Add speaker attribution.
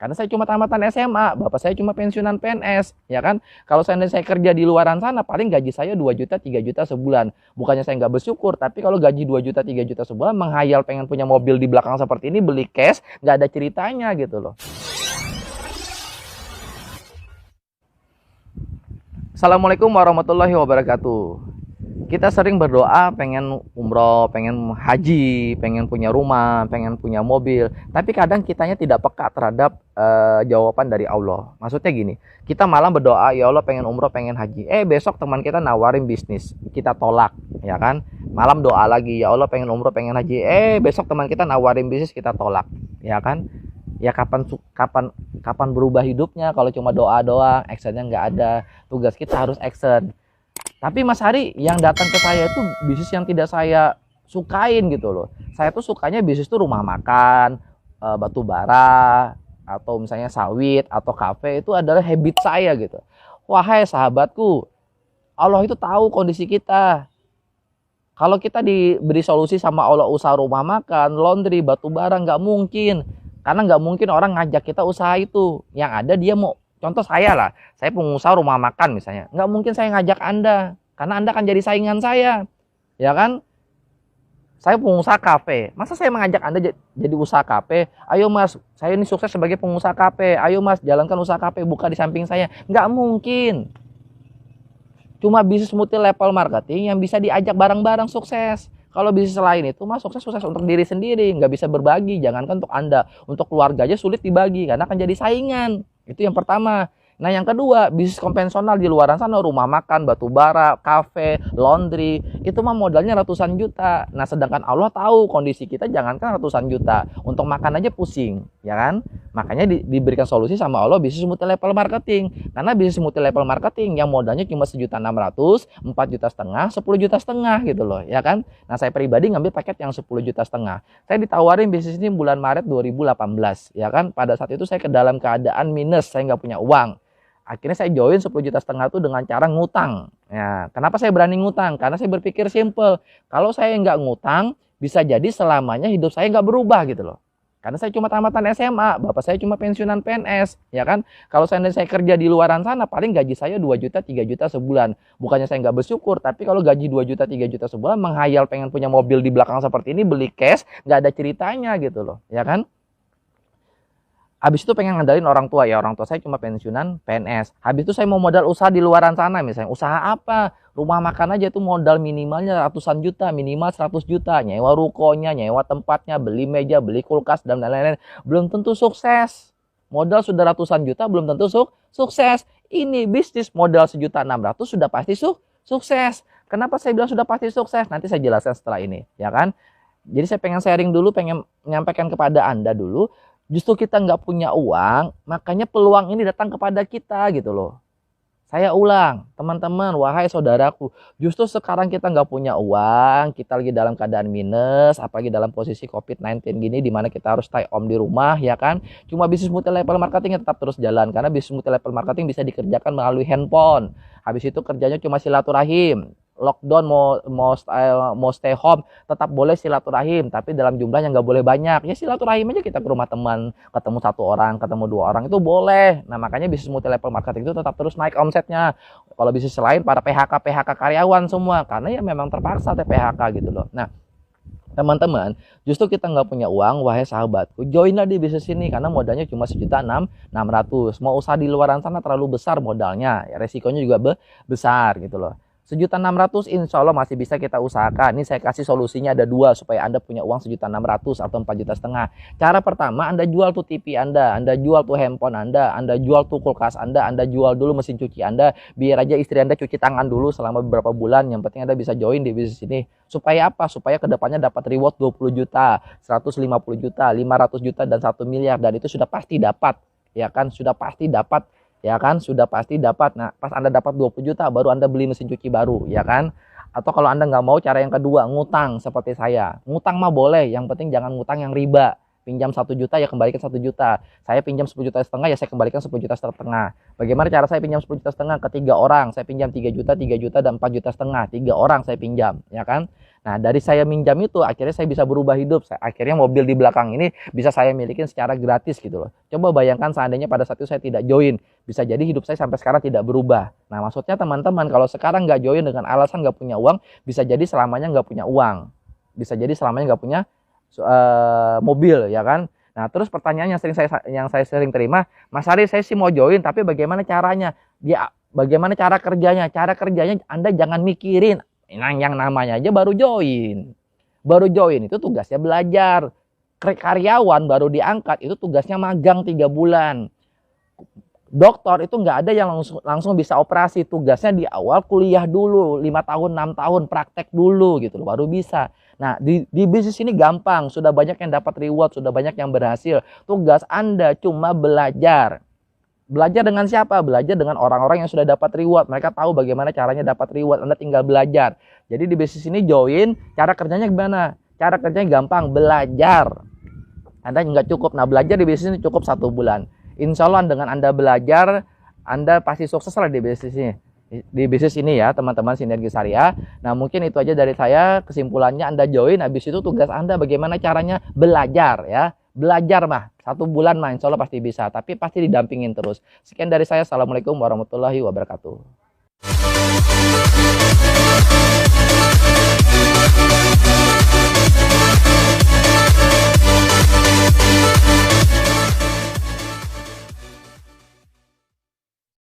Speaker 1: Karena saya cuma tamatan SMA, bapak saya cuma pensiunan PNS, ya kan? Kalau saya kerja di luaran sana, paling gaji saya 2 juta, 3 juta sebulan. Bukannya saya nggak bersyukur, tapi kalau gaji 2 juta, 3 juta sebulan, menghayal pengen punya mobil di belakang seperti ini, beli cash, nggak ada ceritanya gitu loh. Assalamualaikum warahmatullahi wabarakatuh. Kita sering berdoa pengen umroh, pengen haji, pengen punya rumah, pengen punya mobil. Tapi kadang kitanya tidak peka terhadap jawaban dari Allah. Maksudnya gini, kita malam berdoa, ya Allah pengen umroh, pengen haji. Besok teman kita nawarin bisnis, kita tolak, ya kan? Malam doa lagi, ya Allah pengen umroh, pengen haji. Besok teman kita nawarin bisnis, kita tolak, ya kan? Ya kapan berubah hidupnya kalau cuma doa doang, actionnya nggak ada. Tugas kita harus action. Tapi Mas Hari, yang datang ke saya itu bisnis yang tidak saya sukain gitu loh. Saya tuh sukanya bisnis tuh rumah makan, batu bara, atau misalnya sawit, atau kafe, itu adalah habit saya gitu. Wahai sahabatku, Allah itu tahu kondisi kita. Kalau kita diberi solusi sama Allah usaha rumah makan, laundry, batu bara, nggak mungkin. Karena nggak mungkin orang ngajak kita usaha itu. Yang ada dia mau, contoh saya lah, saya pengusaha rumah makan misalnya. Nggak mungkin saya ngajak Anda, karena Anda akan jadi saingan saya. Ya kan? Saya pengusaha kafe. Masa saya mengajak Anda jadi usaha kafe? Ayo Mas, saya ini sukses sebagai pengusaha kafe. Ayo Mas, jalankan usaha kafe, buka di samping saya. Nggak mungkin. Cuma bisnis multi level marketing yang bisa diajak bareng-bareng sukses. Kalau bisnis lain itu mah sukses untuk diri sendiri, nggak bisa berbagi. Jangankan untuk Anda, untuk keluarga aja sulit dibagi karena akan jadi saingan. Itu yang pertama. Nah yang kedua, bisnis konvensional di luaran sana, rumah makan, batu bara, kafe, laundry, itu mah modalnya ratusan juta. Nah sedangkan Allah tahu kondisi kita jangankan ratusan juta, untuk makan aja pusing, ya kan? Makanya diberikan solusi sama Allah bisnis multi level marketing. Karena bisnis multi level marketing yang modalnya cuma 1.600.000, 4,5 juta, 10,5 juta gitu loh, ya kan? Nah saya pribadi ngambil paket yang 10,5 juta. Saya ditawarin bisnis ini bulan Maret 2018, ya kan? Pada saat itu saya ke dalam keadaan minus, saya nggak punya uang. Akhirnya saya join 10,5 juta itu dengan cara ngutang. Ya, kenapa saya berani ngutang? Karena saya berpikir simple. Kalau saya nggak ngutang, bisa jadi selamanya hidup saya nggak berubah gitu loh. Karena saya cuma tamatan SMA, bapak saya cuma pensiunan PNS, ya kan? Kalau saya kerja di luaran sana, paling gaji saya 2 juta, 3 juta sebulan. Bukannya saya nggak bersyukur, tapi kalau gaji 2 juta, 3 juta sebulan, menghayal pengen punya mobil di belakang seperti ini, beli cash, nggak ada ceritanya gitu loh, ya kan? Habis itu pengen ngandelin orang tua, ya orang tua saya cuma pensiunan PNS. Habis itu saya mau modal usaha di luaran sana misalnya. Usaha apa? Rumah makan aja itu modal minimalnya ratusan juta, minimal 100 juta. Nyewa rukonya, nyewa tempatnya, beli meja, beli kulkas, dan lain-lain. Belum tentu sukses. Modal sudah ratusan juta, belum tentu sukses. Ini bisnis modal 1.600.000 sudah pasti sukses. Kenapa saya bilang sudah pasti sukses? Nanti saya jelaskan setelah ini, ya kan? Jadi saya pengen sharing dulu, pengen menyampaikan kepada Anda dulu. Justru kita nggak punya uang, makanya peluang ini datang kepada kita gitu loh. Saya ulang, teman-teman, wahai saudaraku, justru sekarang kita nggak punya uang, kita lagi dalam keadaan minus, apalagi dalam posisi COVID-19 gini, dimana kita harus stay home di rumah, ya kan? Cuma bisnis multi level marketing tetap terus jalan, karena bisnis multi level marketing bisa dikerjakan melalui handphone. Habis itu kerjanya cuma silaturahim. Lockdown mau stay home tetap boleh silaturahim, tapi dalam jumlah yang nggak boleh banyak. Ya silaturahim aja, kita ke rumah teman, ketemu 1 orang, ketemu 2 orang, itu boleh. Nah makanya bisnis multi level marketing itu tetap terus naik omsetnya. Kalau bisnis lain para PHK karyawan semua, karena ya memang terpaksa PHK gitu loh. Nah teman-teman, justru kita nggak punya uang, wahai sahabatku, joinlah di bisnis ini karena modalnya cuma 1.600.000. Mau usaha di luaran sana terlalu besar modalnya, ya resikonya juga besar gitu loh. 1.600.000 insya Allah masih bisa kita usahakan. Ini saya kasih solusinya ada 2 supaya Anda punya uang 1.600.000 atau 4,5 juta. Cara pertama, Anda jual tuh TV Anda jual tuh handphone Anda jual tuh kulkas Anda jual dulu mesin cuci Anda. Biar aja istri Anda cuci tangan dulu selama beberapa bulan. Yang penting Anda bisa join di bisnis ini. Supaya apa? Supaya kedepannya dapat reward 20 juta, 150 juta, 500 juta, dan 1 miliar. Dan itu sudah pasti dapat. Ya kan? Sudah pasti dapat. Ya kan, sudah pasti dapat. Nah pas Anda dapat 20 juta baru Anda beli mesin cuci baru, ya kan? Atau kalau Anda nggak mau, cara yang kedua, ngutang seperti saya. Ngutang mah boleh, yang penting jangan ngutang yang riba. Pinjam 1 juta ya kembalikan 1 juta. Saya pinjam 10,5 juta ya saya kembalikan 10,5 juta. Bagaimana cara saya pinjam 10,5 juta ke 3 orang? Saya pinjam 3 juta, 3 juta, dan 4,5 juta. 3 orang saya pinjam, ya kan? Nah, dari saya minjam itu akhirnya saya bisa berubah hidup. Akhirnya mobil di belakang ini bisa saya milikin secara gratis gitu loh. Coba bayangkan seandainya pada saat itu saya tidak join, bisa jadi hidup saya sampai sekarang tidak berubah. Nah, maksudnya teman-teman kalau sekarang nggak join dengan alasan nggak punya uang, bisa jadi selamanya nggak punya uang. Bisa jadi selamanya nggak punya mobil, ya kan? Nah, terus pertanyaan yang saya sering terima, Mas Ari, saya sih mau join, tapi bagaimana caranya? Bagaimana cara kerjanya? Cara kerjanya Anda jangan mikirin. Nah, yang namanya aja baru join. Baru join itu tugasnya belajar. Karyawan baru diangkat itu tugasnya magang 3 bulan. Dokter itu nggak ada yang langsung bisa operasi. Tugasnya di awal kuliah dulu, 5 tahun, 6 tahun, praktek dulu gitu loh, baru bisa. Nah, di bisnis ini gampang, sudah banyak yang dapat reward, sudah banyak yang berhasil. Tugas Anda cuma belajar. Belajar dengan siapa? Belajar dengan orang-orang yang sudah dapat reward. Mereka tahu bagaimana caranya dapat reward. Anda tinggal belajar. Jadi di bisnis ini join, cara kerjanya gimana? Cara kerjanya gampang, belajar. Anda nggak cukup. Nah, belajar di bisnis ini cukup 1 bulan. Insya Allah dengan Anda belajar, Anda pasti sukses lah di bisnis ini. Di bisnis ini ya, teman-teman Sinergi Syariah. Nah, mungkin itu aja dari saya. Kesimpulannya Anda join, habis itu tugas Anda bagaimana caranya belajar ya. Belajar mah 1 bulan mah insya Allah pasti bisa, tapi pasti didampingin terus. Sekian dari saya. Assalamualaikum warahmatullahi wabarakatuh.